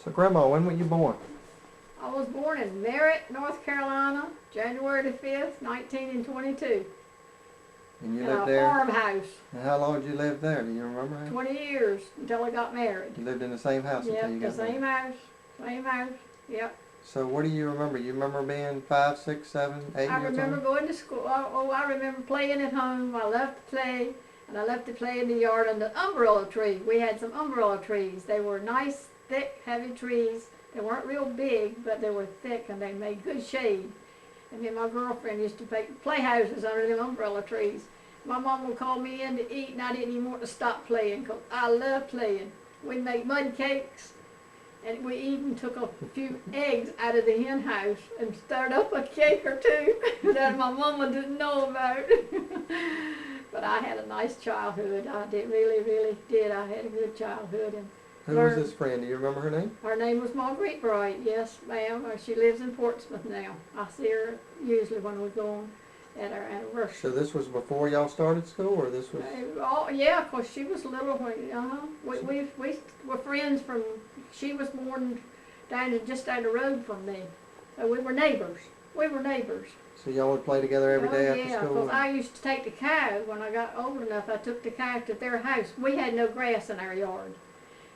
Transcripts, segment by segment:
So, Grandma, when were you born? I was born in Merritt, North Carolina, January the 5th, 1922, And you in lived a there? farmhouse. And how long did you live there? Do you remember? 20 years until I got married. You lived in the same house until you Yep, the got married? same house, yep. So, what do you remember? You remember being 5, 6, 7, 8 I years remember old? going to school. I remember playing at home. I loved to play, and I loved to play in the yard under the umbrella tree. We had some umbrella trees. They were nice, thick, heavy trees. They weren't real big, but they were thick, and they made good shade. And me and my girlfriend used to make playhouses under them umbrella trees. My mom would call me in to eat, and I didn't even want to stop playing because I love playing. We'd make mud cakes, and we even took a few eggs out of the hen house and stirred up a cake or two that my mama didn't know about. But I had a nice childhood. I did really did. I had a good childhood. And Who was this friend? Do you remember her name? her name was Marguerite Bright. Yes, ma'am. She lives in Portsmouth now. I see her usually when we go on at our anniversary. So this was before y'all started school, or this was? Oh yeah, 'cause she was little when. We were friends from. She was born just down the road from me. So we were neighbors. So y'all would play together every day after Yeah, school? 'cause I used to take the cow when I got old enough. I took the cow to their house. We had no grass in our yard,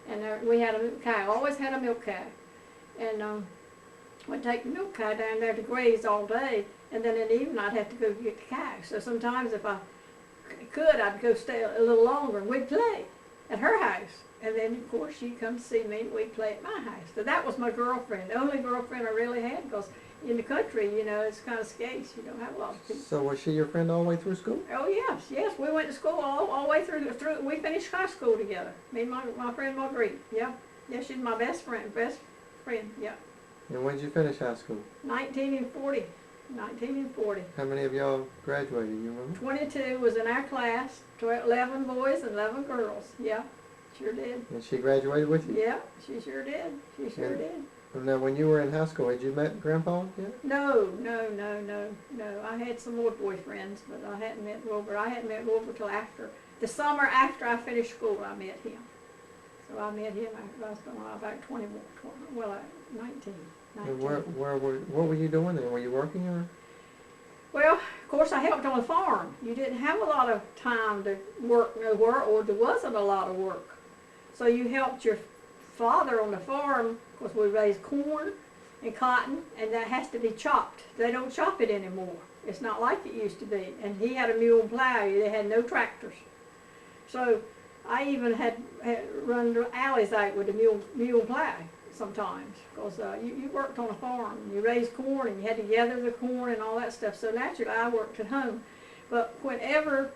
and we had a milk cow. Always had a milk cow, and we'd take the milk cow down there to graze all day, and then in the evening I'd have to go get the cow. So sometimes if I could, I'd go stay a little longer, and we'd play at her house. And then, of course, she'd come to see me, and we'd play at my house. So that was my girlfriend, the only girlfriend I really had, because in the country, you know, it's kind of scarce. You don't have a lot of people. So was she your friend all the way through school? Oh, yes. We went to school all the way through. We finished high school together, me and my friend Marguerite. Yeah, she's my best friend, yeah. And when did you finish high school? 1940. How many of y'all graduated, you remember? 22 was in our class, 11 boys and 11 girls. Yeah, sure did. And she graduated with you? Yeah, she sure did. And now, when you were in high school, had you met Grandpa yet? No. I had some more boyfriends, but I hadn't met Wilbur. I hadn't met Wilbur till after the summer after I finished school. I met him. So I met him. I was about 19. And what were you doing then? Were you working or? Well, of course, I helped on the farm. You didn't have a lot of time to work nowhere, or there wasn't a lot of work. So you helped your father on the farm, because we raised corn and cotton, and that has to be chopped. They don't chop it anymore. It's not like it used to be. And he had a mule plow. They had no tractors. So I even had run the alleys out with a mule plow sometimes, because you worked on a farm, and you raised corn, and you had to gather the corn and all that stuff. So naturally, I worked at home. But whenever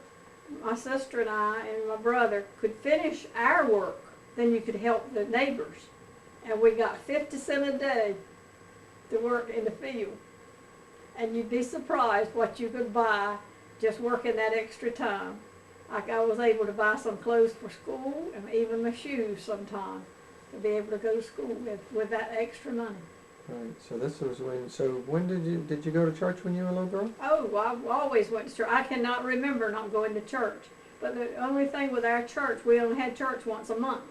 my sister and I and my brother could finish our work, then you could help the neighbors. And we got 50 cents a day to work in the field. And you'd be surprised what you could buy just working that extra time. Like I was able to buy some clothes for school, and even my shoes sometimes, to be able to go to school with that extra money. Right. So this was when did you go to church when you were a little girl? Oh, I always went to church. I cannot remember not going to church. But the only thing with our church, we only had church once a month.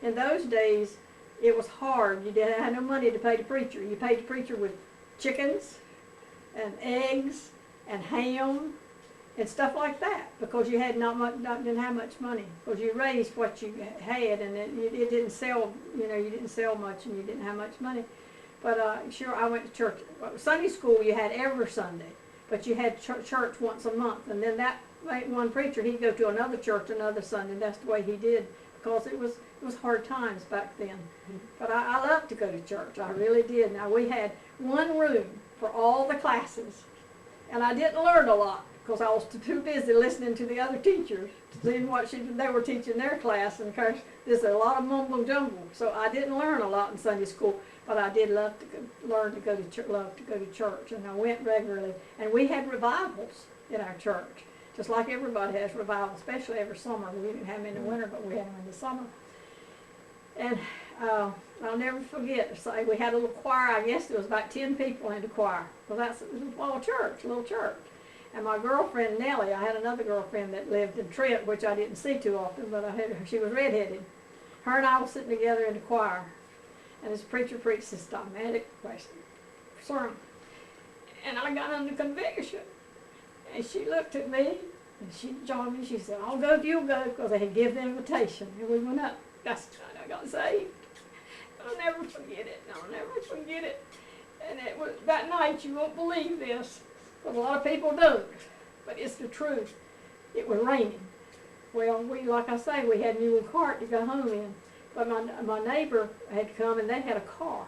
In those days, it was hard. You didn't have no money to pay the preacher. You paid the preacher with chickens and eggs and ham and stuff like that, because you had didn't have much money, because you raised what you had, and it didn't sell. You know, you didn't sell much, and you didn't have much money. But sure, I went to church. Sunday school you had every Sunday, but you had church once a month, and then that one preacher, he'd go to another church another Sunday. That's the way he did, because it was hard times back then. But I loved to go to church. I really did. Now we had one room for all the classes, and I didn't learn a lot, because I was too busy listening to the other teachers, seeing what they were teaching their class. And of course, there's a lot of mumble jumble, so I didn't learn a lot in Sunday school. But I did love to love to go to church, and I went regularly. And we had revivals in our church, just like everybody has revivals, especially every summer. We didn't have them in the winter, but we had them in the summer. And I'll never forget, we had a little choir. I guess there was about 10 people in the choir. Well, that's a little church. And my girlfriend, Nellie, I had another girlfriend that lived in Trent, which I didn't see too often, but she was redheaded. Her and I were sitting together in the choir. and this preacher preached this dogmatic sermon. And I got under conviction. And she looked at me, and she joined me. She said, I'll go if you'll go, because they had given the invitation. And we went up. That's the night I got saved. I'll never forget it. I'll never forget it. And it was that night, you won't believe this, because a lot of people don't, but it's the truth. It was raining. Well, like I say, we had a new cart to go home in. But my neighbor had come, and they had a car.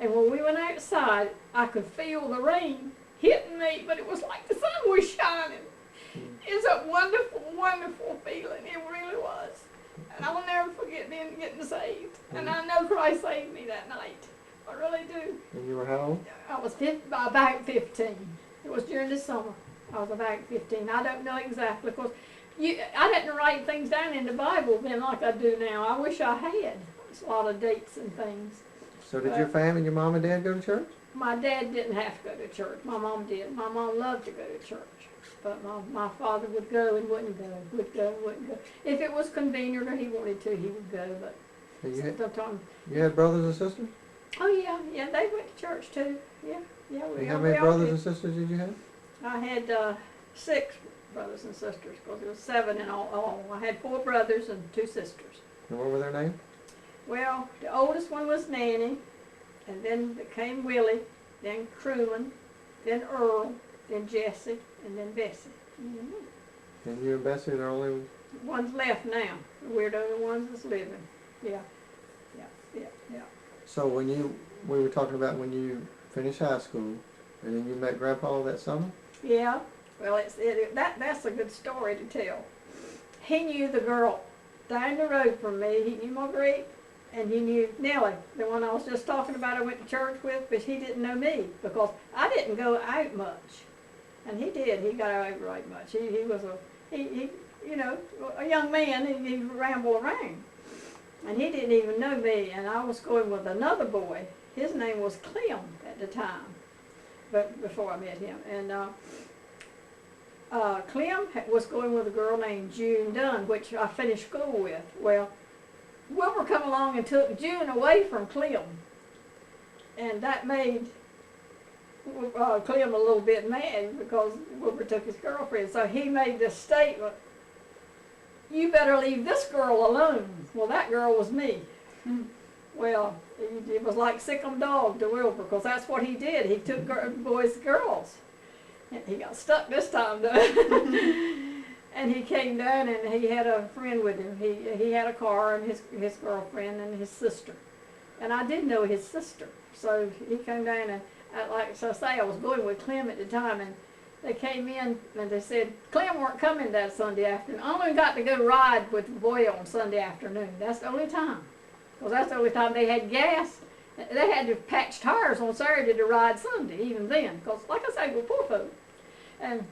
And when we went outside, I could feel the rain hitting me, but it was like the sun was shining. It's a wonderful, wonderful feeling. It really was. And I will never forget then getting saved. And I know Christ saved me that night. I really do. And you were how old? I was about 15. It was during the summer. I was about 15. I don't know exactly, because I didn't write things down in the Bible then like I do now. I wish I had. There's a lot of dates and things. So did your family, your mom and dad go to church? My dad didn't have to go to church. My mom did. My mom loved to go to church. But my father would go and wouldn't go, would go, wouldn't go. If it was convenient or he wanted to, he would go. But sometimes. You had brothers and sisters? Oh yeah, they went to church too. Yeah. And how many brothers and sisters did you have? I had 6 brothers and sisters, because there was 7 in all. I had 4 brothers and 2 sisters. And what were their names? Well, the oldest one was Nanny, and then came Willie, then Truman, then Earl, then Jesse, and then Bessie. Mm-hmm. And you and Bessie are the only ones left now. We're the only ones that's living. Yeah. So we were talking about when you finished high school, and then you met Grandpa that summer? Yeah. Well, that's a good story to tell. He knew the girl down the road from me. He knew Marguerite, and he knew Nellie, the one I was just talking about I went to church with, but he didn't know me, because I didn't go out much. And he did. He got out right much. He was a young man, and he rambled around. And he didn't even know me, and I was going with another boy. His name was Clem at the time, but before I met him. And Clem was going with a girl named June Dunn, which I finished school with. Well, Wilbur come along and took June away from Clem, and that made Clem a little bit mad, because Wilbur took his girlfriend. So he made this statement, "You better leave this girl alone." Well, that girl was me. Well, it was like sick 'em dog to Wilbur, because that's what he did. He took boys' girls. He got stuck this time, though. And he came down, and he had a friend with him. He had a car, and his girlfriend and his sister. And I did know his sister. So he came down, and like I say, I was going with Clem at the time, and they came in, and they said, Clem weren't coming that Sunday afternoon. I only got to go ride with the boy on Sunday afternoon. That's the only time. Because that's the only time they had gas. They had to patch tires on Saturday to ride Sunday, even then. Because, like I say, we're poor folk. And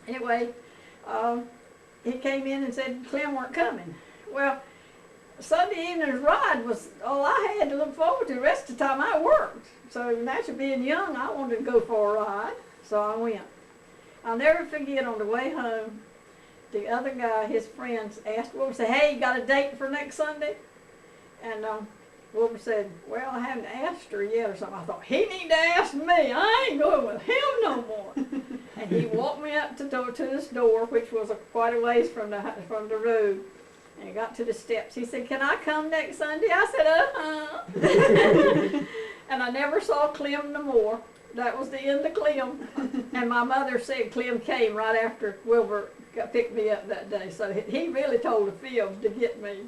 anyway, he came in and said Clem weren't coming. Well, Sunday evening's ride was all I had to look forward to. The rest of the time I worked. So naturally, being young, I wanted to go for a ride. So I went. I'll never forget, on the way home, the other guy, his friends, asked Wilbur, said, "Hey, you got a date for next Sunday?" And Wilbur said, "Well, I haven't asked her yet," or something. I thought, he need to ask me. I ain't going with him no more. And he walked me up to this door, which was quite a ways from the road. And he got to the steps. He said, "Can I come next Sunday?" I said, "Uh-huh." And I never saw Clem no more. That was the end of Clem. And my mother said Clem came right after Wilbur picked me up that day. So he really told a fib to get me.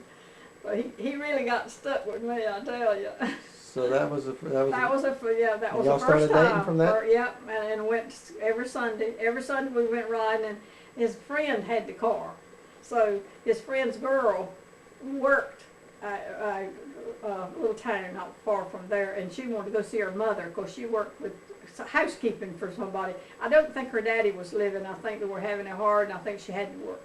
But he really got stuck with me, I tell you. So that was the first started time. Dating from that? Yep, and went every Sunday. Every Sunday we went riding, and his friend had the car. So his friend's girl worked a little town not far from there, and she wanted to go see her mother, because she worked with housekeeping for somebody. I don't think her daddy was living. I think they were having it hard, and I think she had to work.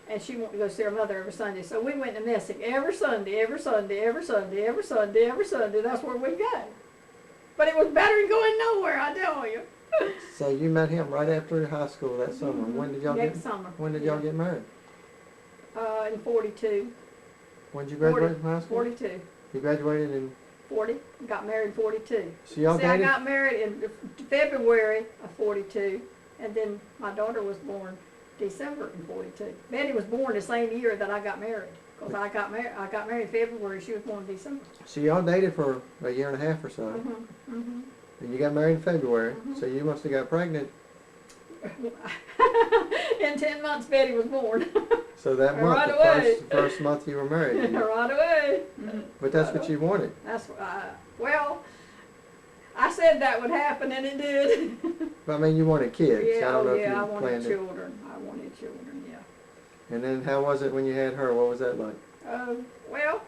And she wanted to go see her mother every Sunday. So we went to Messick every Sunday, every Sunday, every Sunday, every Sunday, every Sunday. That's where we'd go. But it was better than going nowhere, I tell you. So you met him right after high school that summer. Mm-hmm. When did y'all get married? In 42. When did you graduate from high school? 42. You graduated in got married in 42. So y'all See, I dated? got married in February of 42, and then my daughter was born December in 42. Betty was born the same year that I got married, because I got married in February, she was born in December. So y'all dated for a year and a half or so, and you got married in February. So you must have got pregnant. In 10 months, Betty was born. So that month, Right the away. first month you were married. Right away. But that's what you wanted. That's well, I said that would happen, and it did. But I mean, you wanted kids. Yeah, I don't know if I you wanted planned it. children. I wanted children. Yeah. And then how was it when you had her? What was that like? Well,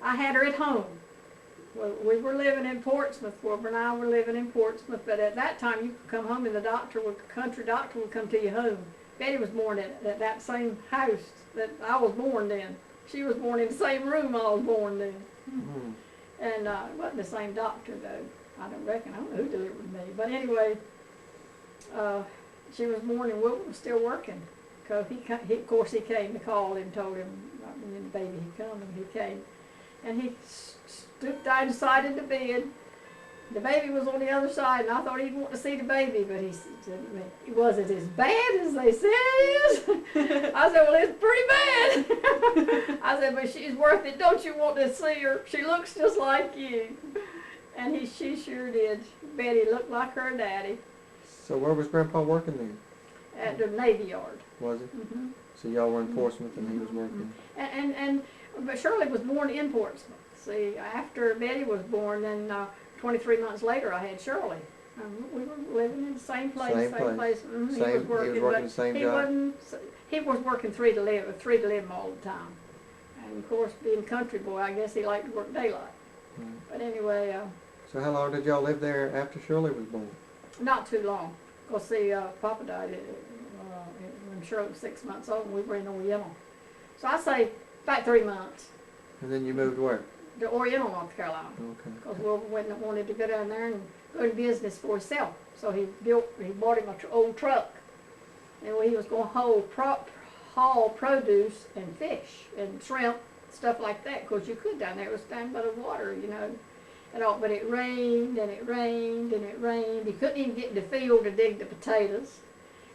I had her at home. Well, we were living in Portsmouth. Wilbur and I were living in Portsmouth, but at that time you could come home and the country doctor would come to your home. Betty was born at that same house that I was born in. She was born in the same room I was born in. Mm. And it wasn't the same doctor, though. I don't know who delivered me. But anyway, she was born and Wilbur was still working. Cause of course, he came to call and told him when the baby had come, and he came. And he stooped down inside in the bed. The baby was on the other side, and I thought he'd want to see the baby, but he said, was it as bad as they said it is? I said, well, it's pretty bad. I said, but she's worth it. Don't you want to see her? She looks just like you. And she sure did. Betty looked like her daddy. So where was Grandpa working then? At the Navy Yard. Was it? Mm-hmm. So y'all were in Portsmouth and he was working. But Shirley was born in Portsmouth. See, after Betty was born, then 23 months later, I had Shirley. We were living in the same place. Same place. Mm-hmm. He was working the same job. He was working three to live all the time. And of course, being a country boy, I guess he liked to work daylight. Mm. But anyway, So how long did y'all live there after Shirley was born? not too long. Because see, Papa died when Shirley was 6 months old, and we were in Oriental. So I say about 3 months. And then you moved where? To Oriental, North Carolina. Okay. Because Wilbur wanted to go down there and go into business for himself. So he bought him an old truck. And he was going to haul produce and fish and shrimp, stuff like that. Because you could down there. It was down by the water, you know. And all, but it rained and it rained and it rained. You couldn't even get in the field to dig the potatoes.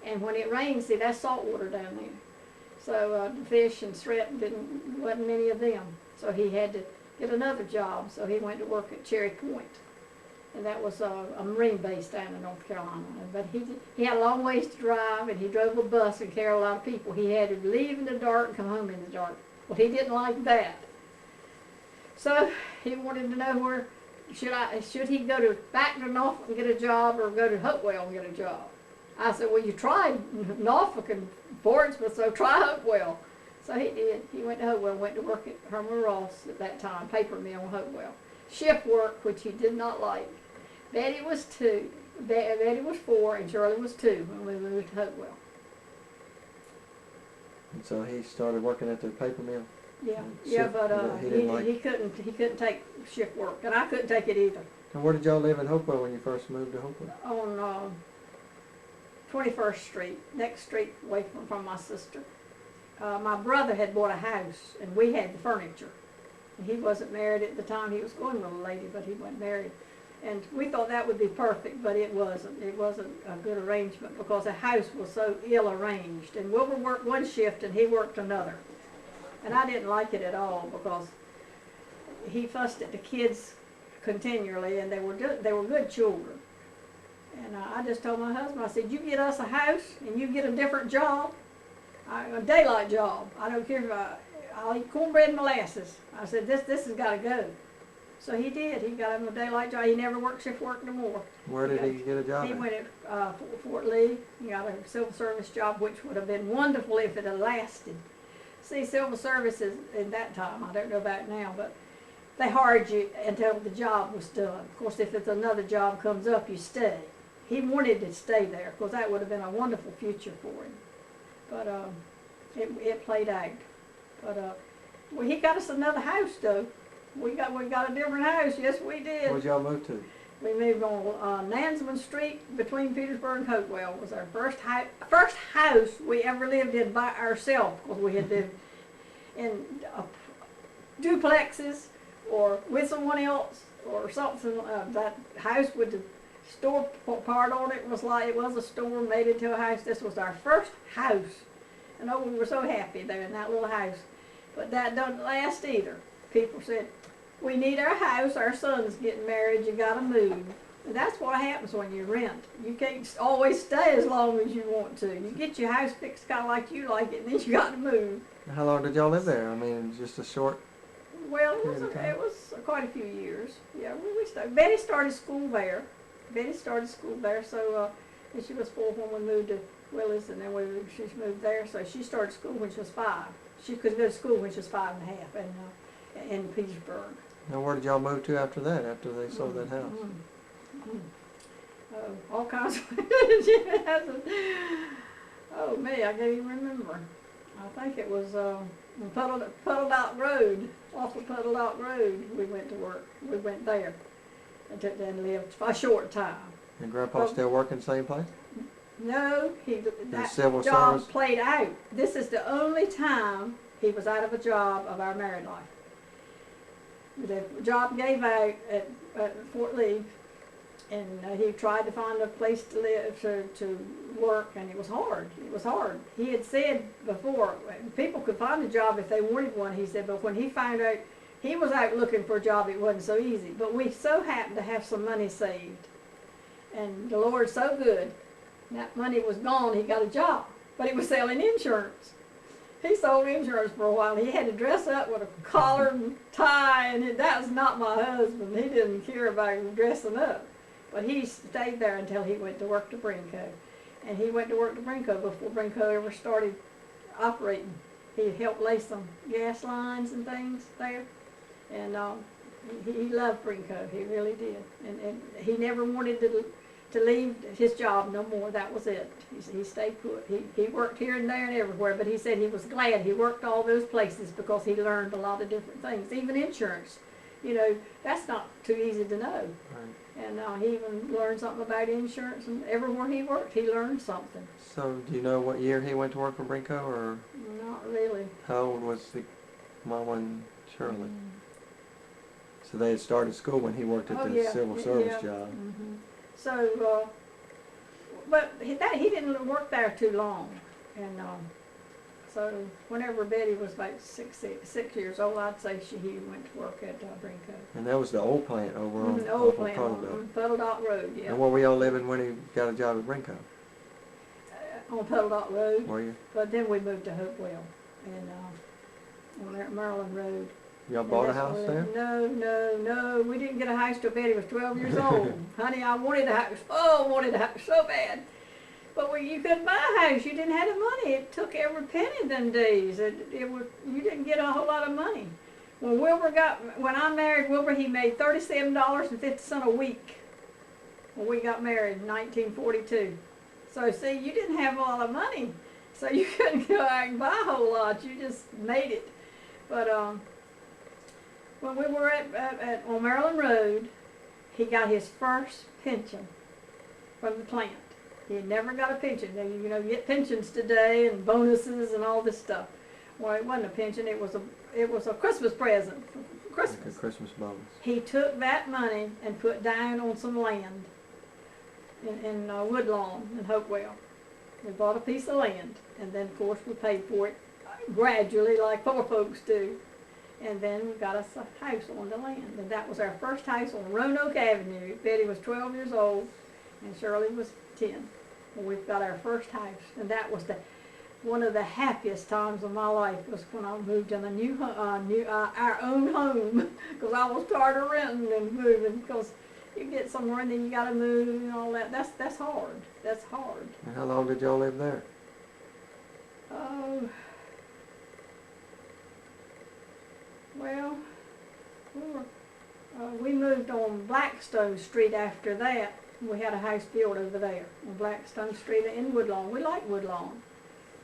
And when it rained, see, that's salt water down there. So the fish and shrimp wasn't many of them. So he had to get another job. So he went to work at Cherry Point. And that was a Marine base down in North Carolina. But he had a long ways to drive, and he drove a bus and carried a lot of people. He had to leave in the dark and come home in the dark. Well, he didn't like that. So he wanted to know where should he go back to Norfolk and get a job, or go to Hopewell and get a job. I said, well, you tried Norfolk and Portsmouth, so try Hopewell. So he did. He went to Hopewell, went to work at Herman Ross at that time, paper mill in Hopewell. Shift work, which he did not like. Betty was 2, Betty was 4, and Shirley was 2 when we moved to Hopewell. And so he started working at the paper mill. Yeah, Shift, but he couldn't take shift work, and I couldn't take it either. And where did y'all live in Hopewell when you first moved to Hopewell? On 21st Street, next street away from my sister. My brother had bought a house, and we had the furniture. And he wasn't married at the time. He was going with a lady, but he wasn't married. And we thought that would be perfect, but it wasn't. It wasn't a good arrangement because the house was so ill arranged. And Wilbur worked one shift, and he worked another. And I didn't like it at all because he fussed at the kids continually, and they were good children. And I just told my husband, I said, you get us a house and you get a different job, a daylight job. I don't care if I'll eat cornbread and molasses. I said, this has got to go. So he did. He got him a daylight job. He never worked shift work no more. Where did he get a job He at? went at Fort Lee. He got a civil service job, which would have been wonderful if it had lasted. See, civil services in that time, I don't know about now, but they hired you until the job was done. Of course, if it's another job comes up, you stay. He wanted to stay there because that would have been a wonderful future for him. But it played out. But well, he got us another house though. We got a different house. Yes, we did. Where'd y'all move to? We moved on Nansman Street between Petersburg and Hopewell. Was our first house we ever lived in by ourselves, because we had lived in duplexes or with someone else or something. That house with the store part on it was like it was a store made into a house. This was our first house. And oh, we were so happy there in that little house. But that doesn't last either. People said, we need our house, our son's getting married, you gotta move. And that's what happens when you rent. You can't always stay as long as you want to. You get your house fixed kind of like you like it, and then you gotta move. How long did y'all live there? I mean, just a short. Well, it was quite a few years. Yeah, we started. Betty started school there. So and she was 4 when we moved to Willis, and then she moved there. So she started school when she was 5. She could go to school when she was 5 and a half, in Petersburg. Now, where did y'all move to after that? After they sold that house? All kinds of. Oh me, I can't even remember. I think it was Puddle Dot Road, off of Puddle Dot Road. We went to work. We went there and lived for a short time. And Grandpa still working the same place? No, that civil job service? played out. This is the only time he was out of a job of our married life. The job gave out at Fort Lee, and he tried to find a place to live, to work, and it was hard. It was hard. He had said before, people could find a job if they wanted one, he said, but when he found out he was out looking for a job, it wasn't so easy. But we so happened to have some money saved, and the Lord's so good. That money was gone, he got a job, but he was selling insurance. He sold insurance for a while. He had to dress up with a collar and tie, and that was not my husband. He didn't care about dressing up. But he stayed there until he went to work to Brinco. And he went to work to Brinco before Brinco ever started operating. He helped lay some gas lines and things there. And he loved Brinco, he really did. And he never wanted to leave his job no more. That was it. He stayed put. He worked here and there and everywhere, but he said he was glad he worked all those places because he learned a lot of different things, even insurance. You know, that's not too easy to know. Right. And he even learned something about insurance, and everywhere he worked, he learned something. So, do you know what year he went to work for Brinco, or Not really. how old was the Mama and Shirley? So they had started school when he worked at the civil service job. So, but he didn't work there too long, and so whenever Betty was about six years old, I'd say he went to work at Brinco. And that was the old plant over on The old off plant Puddle Dot. on Puddle Dot Road, yeah. And where were y'all living when he got a job at Brinco? On Puddle Dot Road. Were you? But then we moved to Hopewell, and on Maryland Road. Y'all bought a house there? No. We didn't get a house till Betty was 12 years old. Honey, I wanted a house. Oh, I wanted a house so bad. But you couldn't buy a house. You didn't have the money. It took every penny them days. You didn't get a whole lot of money. When I married Wilbur, he made $37.50 a week when we got married in 1942. So see, you didn't have a lot of money. So you couldn't go out and buy a whole lot. You just made it. But when we were on Maryland Road, he got his first pension from the plant. He had never got a pension. You know, you get pensions today and bonuses and all this stuff. Well, it wasn't a pension. It was a Christmas present for Christmas. Like a Christmas bonus. He took that money and put down on some land in Woodlawn in Hopewell. We bought a piece of land, and then of course we paid for it gradually, like poor folks do. And then we got us a house on the land, and that was our first house on Roanoke Avenue. Betty was 12 years old, and Shirley was 10. Well, we've got our first house, and that was one of the happiest times of my life was when I moved in our own home, because I was tired of renting and moving. Because you get somewhere and then you got to move and all that. That's hard. That's hard. And how long did y'all live there? Oh. Well, we moved on Blackstone Street after that. We had a house built over there on Blackstone Street in Woodlawn. We like Woodlawn.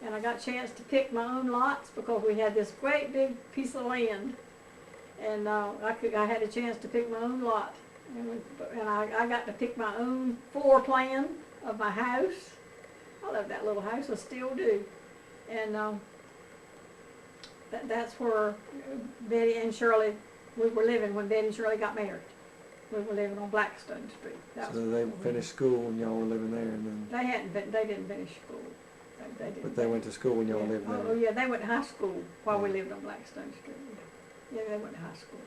And I got a chance to pick my own lots because we had this great big piece of land. And I had a chance to pick my own lot. And I got to pick my own floor plan of my house. I love that little house, I still do. And that's where Betty and Shirley We were living when Betty and Shirley got married. We were living on Blackstone Street. That So was they before we- finished school when y'all were living there, and then, They didn't finish school. They didn't. but they went to school when y'all Yeah. lived there. Oh, yeah, they went to high school while we lived on Blackstone Street. Yeah, they went to high school.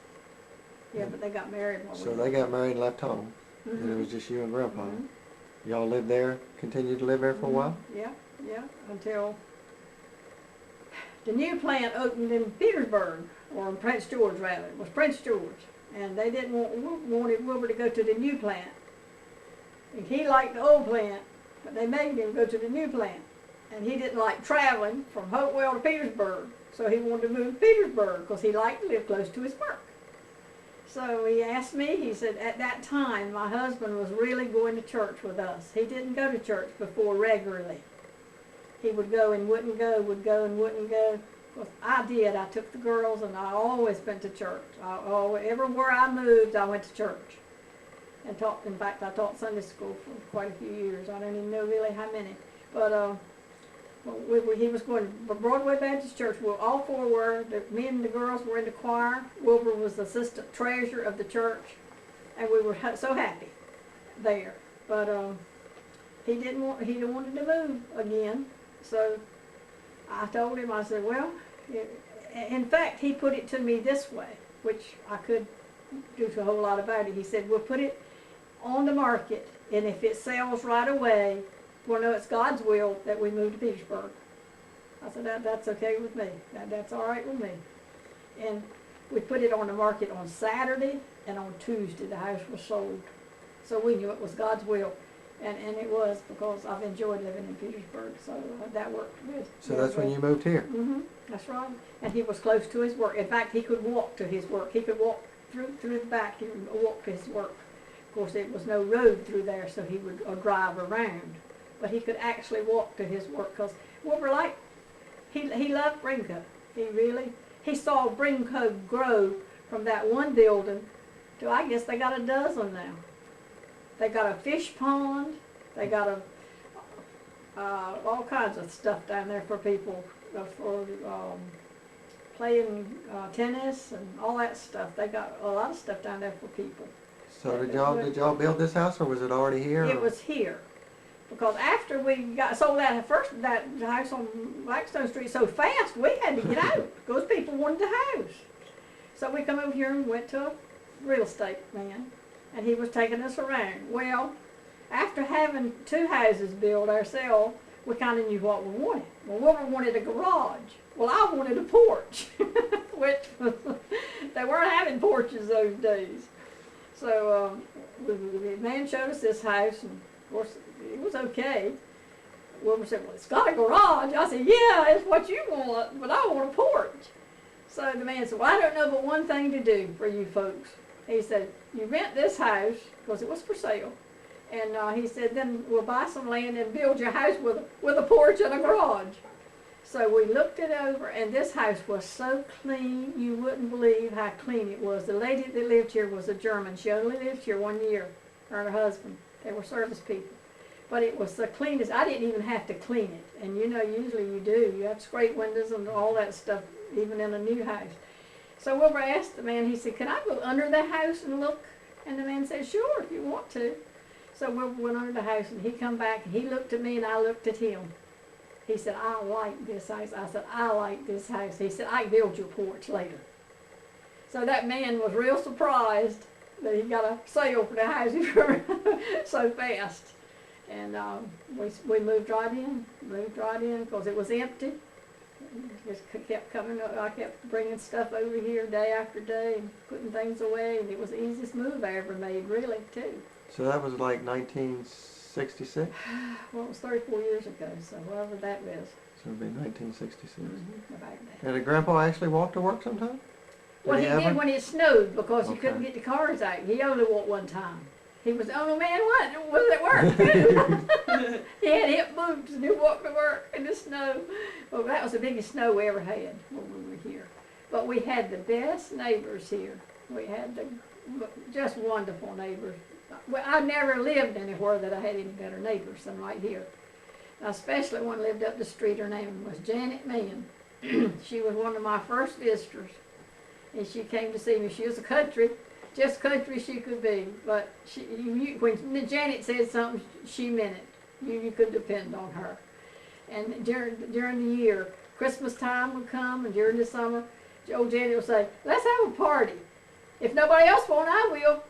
Yeah, but they got married while we So lived they got married and left home, there. and it was just you and Grandpa. Mhm. Y'all lived there, continued to live there for a while? Yeah, until the new plant opened in Petersburg, or in Prince George rather. It was Prince George. And they didn't wanted Wilbur to go to the new plant. And he liked the old plant, but they made him go to the new plant. And he didn't like traveling from Hopewell to Petersburg. So he wanted to move to Petersburg because he liked to live close to his work. So he asked me, he said, at that time, my husband was really going to church with us. He didn't go to church before regularly. He would go and wouldn't go, would go and wouldn't go. Well, I did. I took the girls, and I always went to church. Everywhere I moved, I went to church and taught. In fact, I taught Sunday school for quite a few years. I don't even know really how many. But he was going to Broadway Baptist Church. Well, all four were. Me and the girls were in the choir. Wilbur was the assistant treasurer of the church, and we were so happy there. But he didn't want. He wanted to move again, so I told him. I said, well. In fact, he put it to me this way, which I could do a whole lot about it. He said, we'll put it on the market, and if it sells right away, we'll know it's God's will that we move to Petersburg. I said, that's okay with me. That's all right with me. And we put it on the market on Saturday, and on Tuesday the house was sold. So we knew it was God's will. And it was, because I've enjoyed living in Petersburg, so that worked good. So that's when you moved here? Mm-hmm, that's right. And he was close to his work. In fact, he could walk to his work. He could walk through the back and walk to his work. Of course, there was no road through there, so he would drive around. But he could actually walk to his work, because Wilbur liked, he loved Brinco. He saw Brinco grow from that one building to, I guess they got a dozen now. They got a fish pond. They got all kinds of stuff down there for people for playing tennis and all that stuff. They got a lot of stuff down there for people. So did y'all build this house, or was it already here? It was here, because after we got sold that house on Blackstone Street so fast, we had to get out because people wanted the house. So we come over here and went to a real estate man. And he was taking us around. Well, after having two houses built ourselves, we kind of knew what we wanted. Well, Wilbur wanted a garage. Well, I wanted a porch, which was, they weren't having porches those days. So the man showed us this house, and of course it was okay. Wilbur said, well, it's got a garage. I said, yeah, it's what you want, but I want a porch. So the man said, well, I don't know but one thing to do for you folks. He said, you rent this house, because it was for sale, and he said, then we'll buy some land and build your house with a porch and a garage. So we looked it over, and this house was so clean, you wouldn't believe how clean it was. The lady that lived here was a German. She only lived here 1 year, her and her husband. They were service people. But it was the cleanest. I didn't even have to clean it. And you know, usually you do. You have to scrape windows and all that stuff, even in a new house. So Wilbur asked the man, he said, can I go under the house and look? And the man said, sure, if you want to. So Wilbur went under the house, and he come back, and he looked at me, and I looked at him. He said, I like this house. I said, I like this house. He said, I can build your porch later. So that man was real surprised that he got a sale for the house so fast. And we moved right in, because it was empty. Just kept coming. I kept bringing stuff over here day after day and putting things away, and it was the easiest move I ever made, really, too. So that was like 1966? Well, it was 34 years ago, so whatever that was. So it would be 1966. Back then. And did Grandpa actually walk to work sometime? Well, he ever? did when it snowed, because you Okay. couldn't get the cars out. He only walked one time. He was the only man was at work, too. He had hip boots, and he walked to work in the snow. Well, that was the biggest snow we ever had when we were here. But we had the best neighbors here. We had just wonderful neighbors. Well, I never lived anywhere that I had any better neighbors than right here. Especially one lived up the street. Her name was Janet Mann. She was one of my first visitors. and she came to see me. She was just country she could be. But when Janet said something, she meant it. You could depend on her. And during the year, Christmas time would come, and during the summer, old Janet would say, "Let's have a party. If nobody else won't, I will."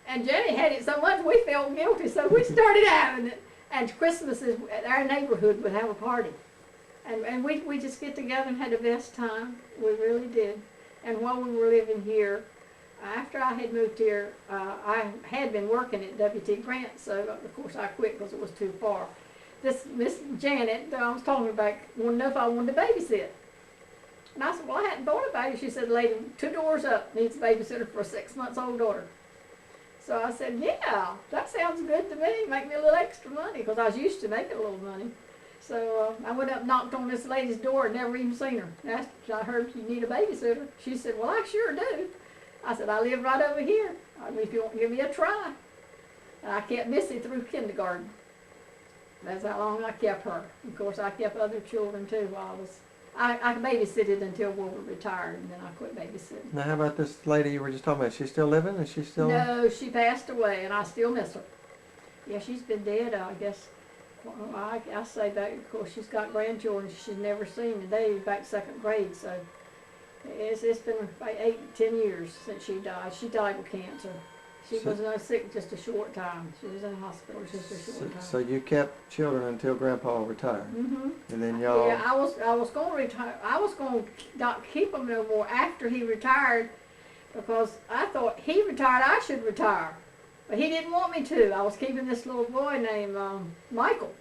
And Janet had it so much we felt guilty, so we started having it. And Christmas our neighborhood would have a party. And we just get together and had the best time. We really did. And while we were living here, after I had moved here, I had been working at W.T. Grant, so of course I quit because it was too far. This Miss Janet that I was talking about wanted to know if I wanted to babysit. And I said, well, I hadn't thought about it. She said, lady, 2 doors up needs a babysitter for a 6-month-old daughter. So I said, yeah, that sounds good to me. Make me a little extra money, because I was used to making a little money. So I went up and knocked on this lady's door and never even seen her. I heard you need a babysitter. She said, well, I sure do. I said, I live right over here. I mean, if you want to give me a try. And I kept Missy through kindergarten. That's how long I kept her. Of course, I kept other children too while I babysitted until Wilbur retired, and then I quit babysitting. Now, how about this lady you were just talking about? Is she still living? Is she still? No, she passed away, and I still miss her. Yeah, she's been dead, I guess. Well, I say that, of course, she's got grandchildren she's never seen, and they back 2nd grade, so it's been 8-10 years since she died. She died of cancer. She was sick just a short time. She was in the hospital just a short time. So you kept children until Grandpa retired, and then y'all. Yeah, I was going to retire. I was going to not keep him no more after he retired, because I thought he retired, I should retire, but he didn't want me to. I was keeping this little boy named Michael,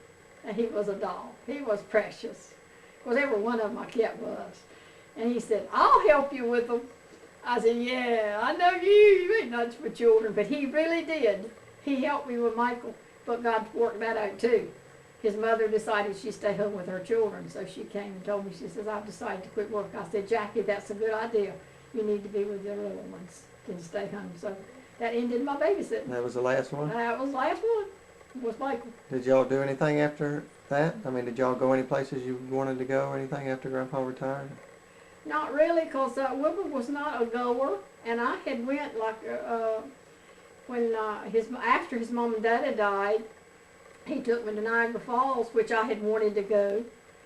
and he was a doll. He was precious, because every one of them I kept was. And he said, "I'll help you with them." I said, yeah, I know you ain't much for children, but he really did. He helped me with Michael, but God worked that out too. His mother decided she'd stay home with her children, so she came and told me, she says, I've decided to quit work. I said, Jackie, that's a good idea. You need to be with your little ones and stay home. So that ended my babysitting. That was the last one? That was the last one, was Michael. Did y'all do anything after that? I mean, did y'all go any places you wanted to go or anything after Grandpa retired? Not really, because Wilbur was not a goer, and I had went like when after his mom and dad had died, he took me to Niagara Falls, which I had wanted to go,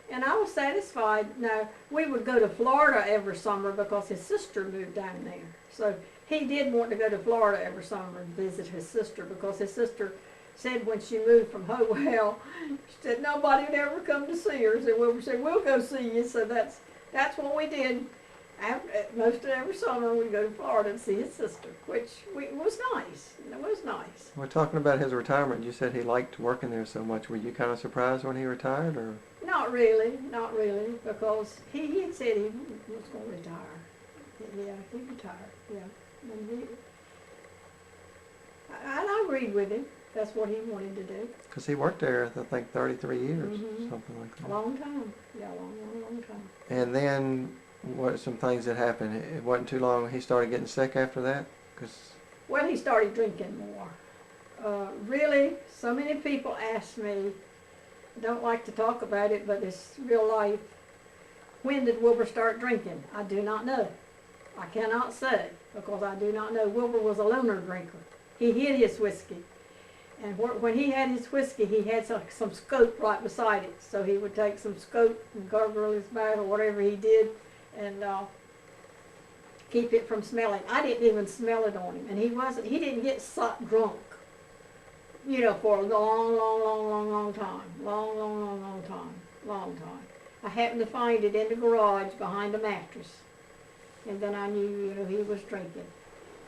and I was satisfied. Now, we would go to Florida every summer because his sister moved down there, so he did want to go to Florida every summer and visit his sister, because his sister said when she moved from Howell, she said nobody would ever come to see her, so Wilbur said, we'll go see you, so that's what we did. Most of every summer we'd go to Florida and see his sister, which was nice. It was nice. We're talking about his retirement. You said he liked working there so much. Were you kind of surprised when he retired, or? Not really, because he had said he was going to retire. Yeah, he retired. Yeah, and I agreed with him. That's what he wanted to do. Because he worked there, I think, 33 years, something like that. A long time. Yeah, long time. And then, what some things that happened? It wasn't too long. He started getting sick after that. Well, he started drinking more. Really, so many people ask me. I don't like to talk about it, but it's real life. When did Wilbur start drinking? I do not know. I cannot say, because I do not know. Wilbur was a loner drinker. He hid his whiskey. And when he had his whiskey, he had some scope right beside it. So he would take some scope and gargle his mouth or whatever he did, and keep it from smelling. I didn't even smell it on him, and he didn't get drunk, for a long time. I happened to find it in the garage behind a mattress, and then I knew, he was drinking.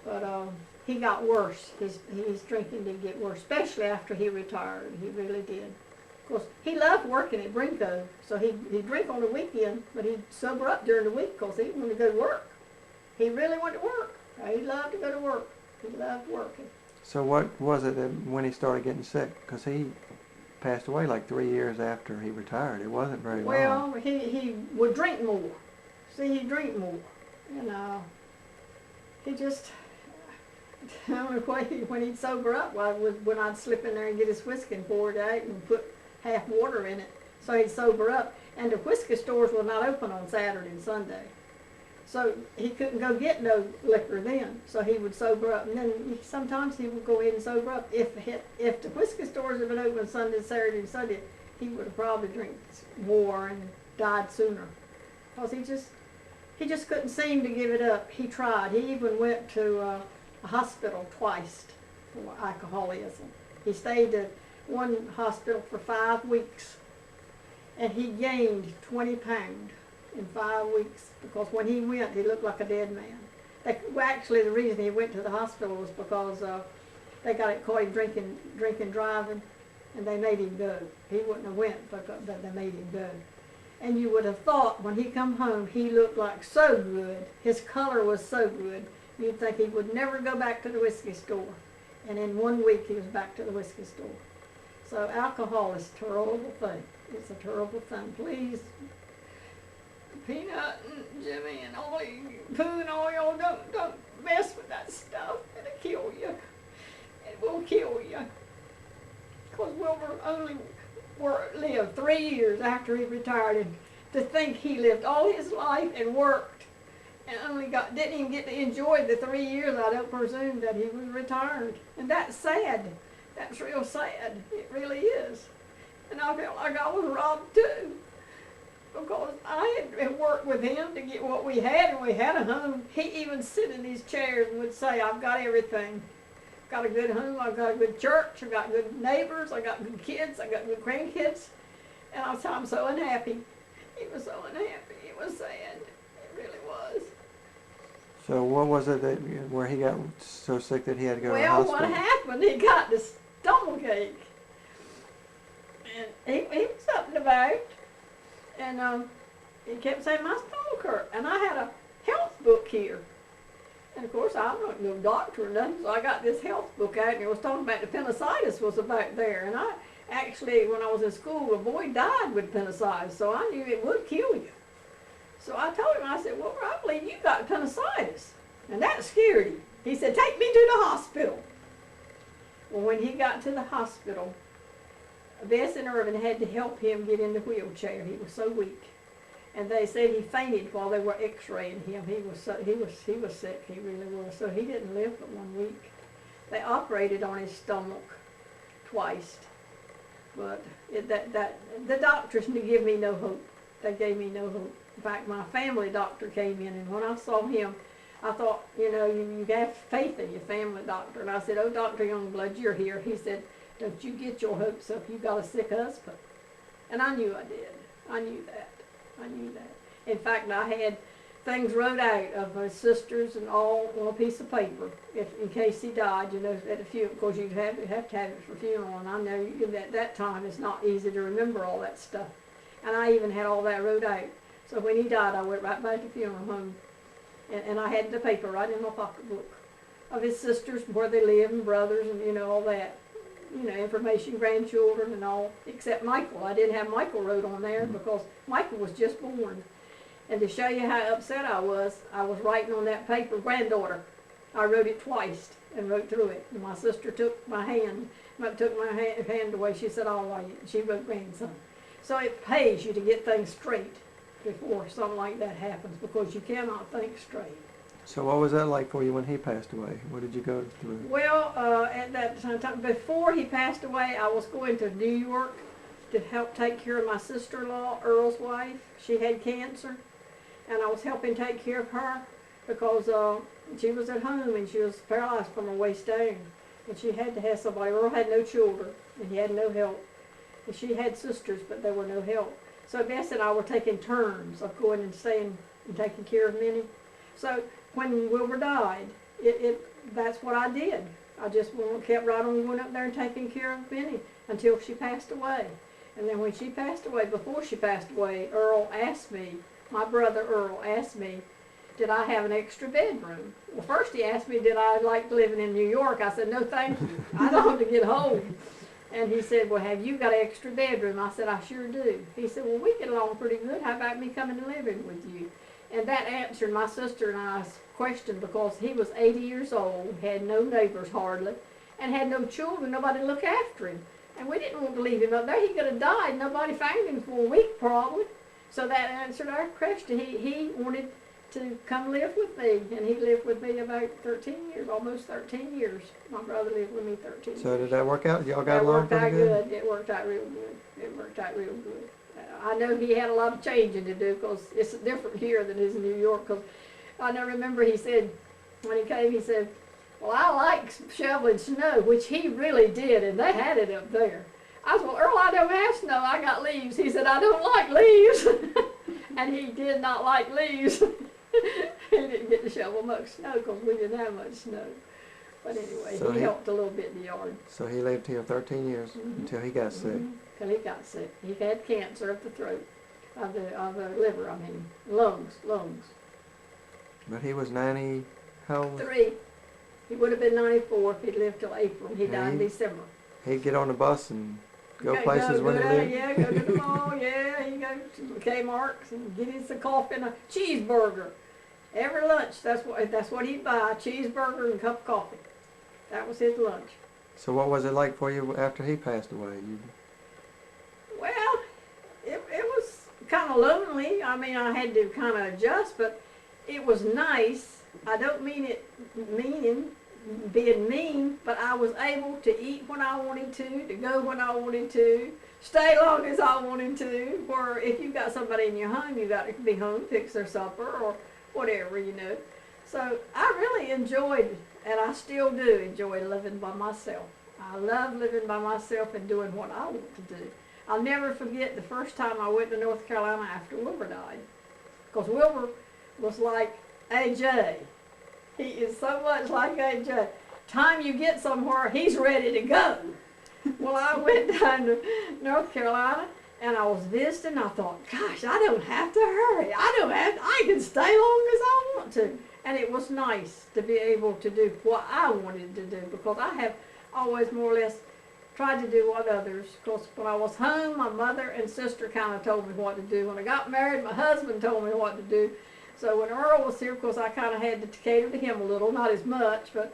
But he got worse. His drinking did get worse, especially after he retired. He really did. Of course, he loved working at Brinko, so he'd drink on the weekend, but he'd sober up during the week because he didn't want to go to work. He really wanted to work. He loved to go to work. He loved working. So what was it that when he started getting sick? Because he passed away like 3 years after he retired. It wasn't very long. Well, he would drink more. See, he'd drink more. He just... I don't know when he'd sober up, when I'd slip in there and get his whiskey and pour it out and put half water in it, so he'd sober up. And the whiskey stores were not open on Saturday and Sunday. So he couldn't go get no liquor then, so he would sober up, and then sometimes he would go in and sober up. If the whiskey stores had been open Sunday, Saturday, and Sunday, he would have probably drank more and died sooner, because he just couldn't seem to give it up. He tried. He even went to a hospital twice for alcoholism. He stayed at one hospital for 5 weeks, and he gained 20 pounds in 5 weeks, because when he went, he looked like a dead man. Actually, the reason he went to the hospital was because they caught him drinking, driving, and they made him go. He wouldn't have went, but they made him go. And you would have thought when he come home, he looked like so good. His color was so good. You'd think he would never go back to the whiskey store. And in 1 week, he was back to the whiskey store. So alcohol is a terrible thing. It's a terrible thing. Please, Peanut and Jimmy and all you, Pooh and all y'all, don't mess with that stuff. It'll kill you. It will kill you. Because Wilbur only lived 3 years after he retired, and to think he lived all his life and worked and didn't even get to enjoy the 3 years, I don't presume, that he was retired. And that's sad. That's real sad. It really is. And I felt like I was robbed too, because I had worked with him to get what we had, and we had a home. He even sit in these chairs and would say, I've got everything. Got a good home, I've got a good church, I've got good neighbors, I got good kids, I got good grandkids. And I was I'm so unhappy. He was so unhappy. It was sad. It really was. So what was it where he got so sick that he had to go to the hospital? Well, what happened, he got this stomachache. And he was up and about. And he kept saying, my stomach hurt. And I had a health book here. And of course, I'm not no doctor or nothing, so I got this health book out, and it was talking about the appendicitis was about there. And I actually, when I was in school, a boy died with appendicitis, so I knew it would kill you. So I told him, I said, well, I believe you got appendicitis. And that scared him. He said, take me to the hospital. Well, when he got to the hospital, Bess and Irvin had to help him get in the wheelchair. He was so weak. And they said he fainted while they were x-raying him. He was sick, he really was. So he didn't live but 1 week. They operated on his stomach twice. But the doctors didn't give me no hope. They gave me no hope. In fact, my family doctor came in, and when I saw him, I thought, you know, you have faith in your family doctor. And I said, oh, Dr. Youngblood, you're here. He said, don't you get your hopes up. You got a sick husband. And I knew I did. I knew that. I knew that. In fact, I had things wrote out of his sisters and all on a piece of paper, in case he died, you know, at a funeral. Of course, you'd have to have it for funeral, and I know at that time it's not easy to remember all that stuff. And I even had all that wrote out. So when he died, I went right back to the funeral home, and I had the paper right in my pocketbook of his sisters, where they lived, and brothers, and you know, all that. You know, information, grandchildren and all, except Michael. I didn't have Michael wrote on there because Michael was just born. And to show you how upset I was writing on that paper, granddaughter. I wrote it twice and wrote through it. And my sister took my hand away. She said, oh, she wrote grandson. So it pays you to get things straight before something like that happens, because you cannot think straight. So what was that like for you when he passed away? What did you go through? Well, at that time, before he passed away, I was going to New York to help take care of my sister-in-law, Earl's wife. She had cancer, and I was helping take care of her because she was at home and she was paralyzed from her waist down. And she had to have somebody. Earl had no children, and he had no help. And she had sisters, but there were no help. So Bess and I were taking turns of going and staying and taking care of Minnie. So when Wilbur died, that's what I did. I just kept right on going up there and taking care of Minnie until she passed away. And then when she passed away, before she passed away, Earl asked me, my brother Earl asked me, did I have an extra bedroom? Well, first he asked me, did I like living in New York? I said, no, thank you. I don't want to get home. And he said, well, have you got an extra bedroom? I said, I sure do. He said, well, we get along pretty good. How about me coming and living with you? And that answered my sister and I's question, because he was 80 years old, had no neighbors hardly, and had no children, nobody to look after him. And we didn't want to leave him up there. He could have died. Nobody found him for a week probably. So that answered our question. He wanted to come live with me, and he lived with me about 13 years, almost 13 years. My brother lived with me 13 years. So did that work out? Y'all got It along worked pretty out good? good. It worked out real good. It worked out real good. I know he had a lot of changing to do because it's different here than it is in New York. Cause I know, remember he said, when he came, he said, well, I like shoveling snow, which he really did, and they had it up there. I said, well, Earl, I don't have snow, I got leaves. He said, I don't like leaves. And he did not like leaves. He didn't get to shovel much snow because we didn't have much snow. But anyway, So he he- helped a little bit in the yard. So he lived here 13 years until he got sick. Till he got sick. He had cancer of the throat, of the liver, I mean, lungs. But he was 90, how old? 3. He would have been 94 if he'd lived till April. He died in He- December. He'd get on the bus and go places when he lived? Yeah, go to the mall, yeah. He'd go to Kmart's and get his a coffee and a cheeseburger. Every lunch, that's what he'd buy, a cheeseburger and a cup of coffee. That was his lunch. So what was it like for you after he passed away? Well, it was kind of lonely. I mean, I had to kind of adjust, but it was nice. I don't mean it being mean, but I was able to eat when I wanted to go when I wanted to, stay long as I wanted to. Where if you got somebody in your home, you got to be home, fix their supper or whatever, you know. So I really enjoyed, and I still do enjoy living by myself. I love living by myself and doing what I want to do. I'll never forget the first time I went to North Carolina after Wilbur died. Because Wilbur was like AJ. He is so much like AJ. Time you get somewhere, he's ready to go. Well, I went down to North Carolina and I was visiting. I thought, gosh, I don't have to hurry. I can stay long as I want to. And it was nice to be able to do what I wanted to do because I have always more or less tried to do what others. Because when I was home, my mother and sister kind of told me what to do. When I got married, my husband told me what to do. So when Earl was here, of course, I kind of had to cater to him a little, not as much, but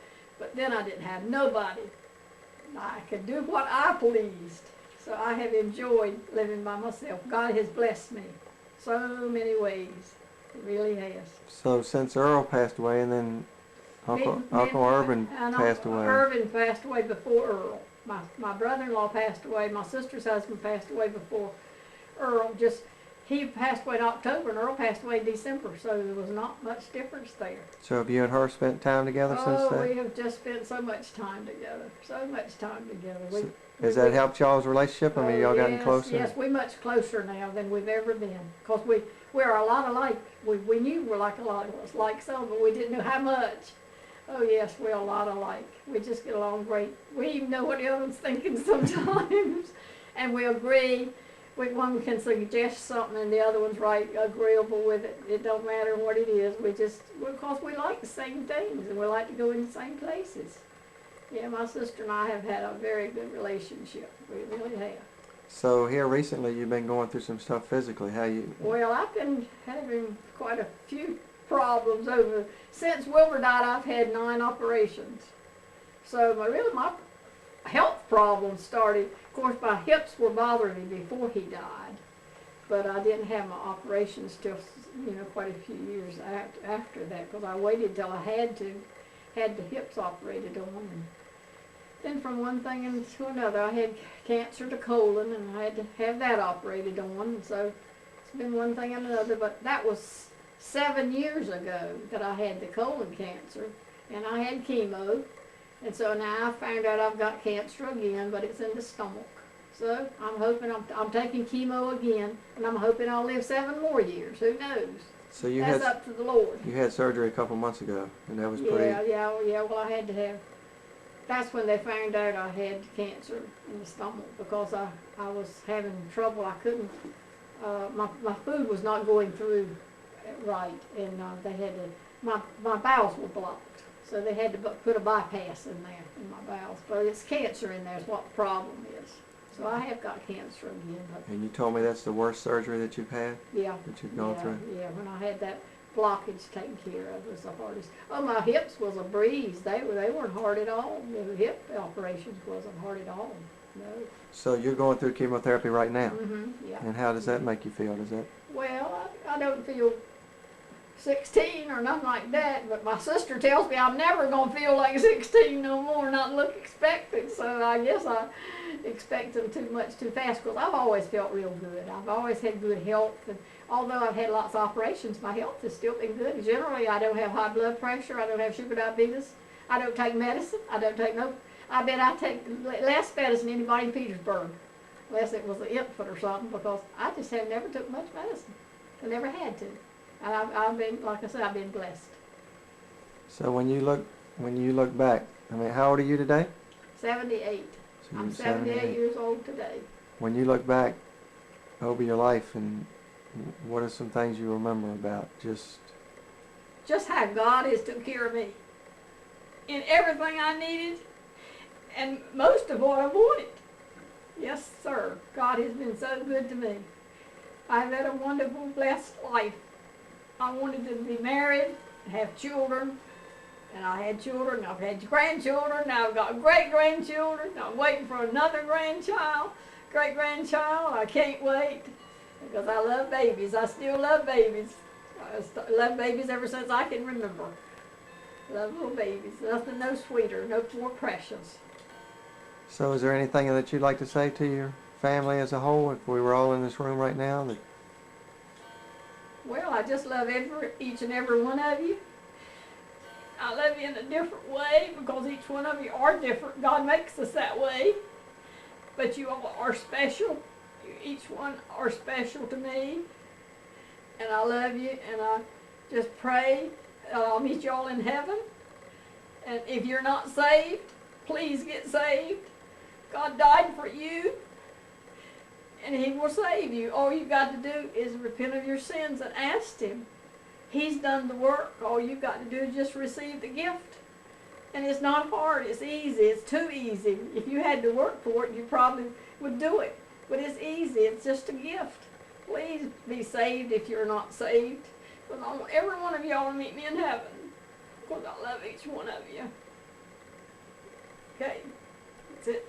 then I didn't have nobody. I could do what I pleased. So I have enjoyed living by myself. God has blessed me so many ways. He really has. So since Earl passed away and then Uncle Irvin passed away. Irvin passed away before Earl. My brother-in-law passed away. My sister's husband passed away before Earl. He passed away in October and Earl passed away in December, so there was not much difference there. So have you and her spent time together since Oh, then? we have just spent so much time together. So much time together. Has that helped y'all's relationship? I mean, y'all gotten closer? Yes, we're much closer now than we've ever been. Because we're a lot alike. We knew we were like a lot of us, like some, but we didn't know how much. Oh yes, we're a lot alike. We just get along great. We even know what the other one's thinking sometimes. And we agree. One can suggest something and the other one's right, agreeable with it. It don't matter what it is. Because we like the same things and we like to go in the same places. Yeah, my sister and I have had a very good relationship. We really have. So here recently you've been going through some stuff physically. Well, I've been having quite a few problems since Wilbur died. I've had 9 operations. So my health problems started. Of course, my hips were bothering me before he died, but I didn't have my operations till quite a few years after that because I waited till I had the hips operated on. And then from one thing into another, I had cancer to colon and I had to have that operated on. And so it's been one thing and another, but that was 7 years ago that I had the colon cancer and I had chemo. And so now I found out I've got cancer again, but it's in the stomach. So I'm hoping I'm taking chemo again, and I'm hoping I'll live 7 more years. Who knows? So That's up to the Lord. You had surgery a couple months ago, and that was pretty. Yeah. Well, I had to have. That's when they found out I had cancer in the stomach because I was having trouble. I couldn't. My food was not going through right, and they had to. My bowels were blocked. So they had to put a bypass in there, in my bowels. But it's cancer in there is what the problem is. So I have got cancer again. And you told me that's the worst surgery that you've had? Yeah. That you've gone through? Yeah, when I had that blockage taken care of was the hardest. Oh, my hips was a breeze. They weren't hard at all. The hip operations wasn't hard at all. No. So you're going through chemotherapy right now? Mm-hmm, yeah. And how does that make you feel? Well, I don't feel 16 or nothing like that, but my sister tells me I'm never going to feel like 16 no more, not look expected, so I guess I expected too much too fast, because I've always felt real good. I've always had good health, and although I've had lots of operations, my health has still been good. Generally, I don't have high blood pressure, I don't have sugar diabetes, I don't take medicine, I bet I take less medicine than anybody in Petersburg, unless it was an infant or something, because I just have never took much medicine. I never had to. And I've been, like I said, I've been blessed. So when you look back, I mean, how old are you today? 78. So I'm you're 78 years old today. When you look back over your life, and what are some things you remember about Just how God has took care of me in everything I needed, and most of what I wanted. Yes, sir. God has been so good to me. I've had a wonderful, blessed life. I wanted to be married, have children, and I had children. I've had grandchildren. Now I've got great-grandchildren. I'm waiting for another great-grandchild. I can't wait, because I love babies. I still love babies. I love babies ever since I can remember. Love little babies. Nothing no sweeter, no more precious. So is there anything that you'd like to say to your family as a whole, if we were all in this room right now? Well, I just love each and every one of you. I love you in a different way, because each one of you are different. God makes us that way. But you all are special. Each one are special to me. And I love you, and I just pray that I'll meet you all in heaven. And if you're not saved, please get saved. God died for you, and He will save you. All you've got to do is repent of your sins and ask Him. He's done the work. All you've got to do is just receive the gift. And it's not hard. It's easy. It's too easy. If you had to work for it, you probably would do it. But it's easy. It's just a gift. Please be saved if you're not saved. Because I want every one of y'all to meet me in heaven, because I love each one of you. Okay, that's it.